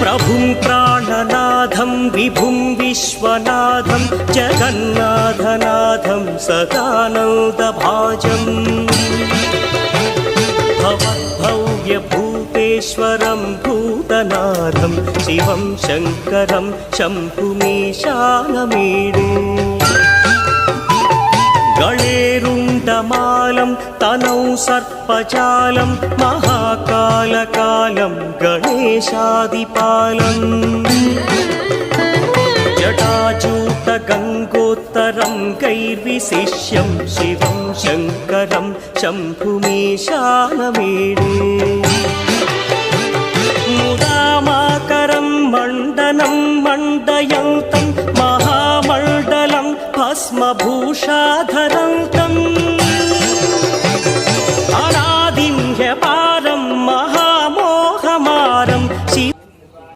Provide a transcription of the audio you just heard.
प्रभुं प्राणनाथं विभुं विश्वनाथं जगन्नाथनाथं सदानन्दभाजम् भवद्भव्यभूतेश्वरं भूतनाथं शिवं शङ्करं शम्भुमीशानमीडे गणेरुण्डमालं तनौ सर्पजालं महाकालकालं गणेशादिपालम् जटाजूटगङ्गोत्तरं गैर्विशिष्यं शिवं शङ्करं शम्भुमीशानमीडे मुदामाकरं मण्डनं मण्डयन्तं महामण्डलं भस्मभूषाधरं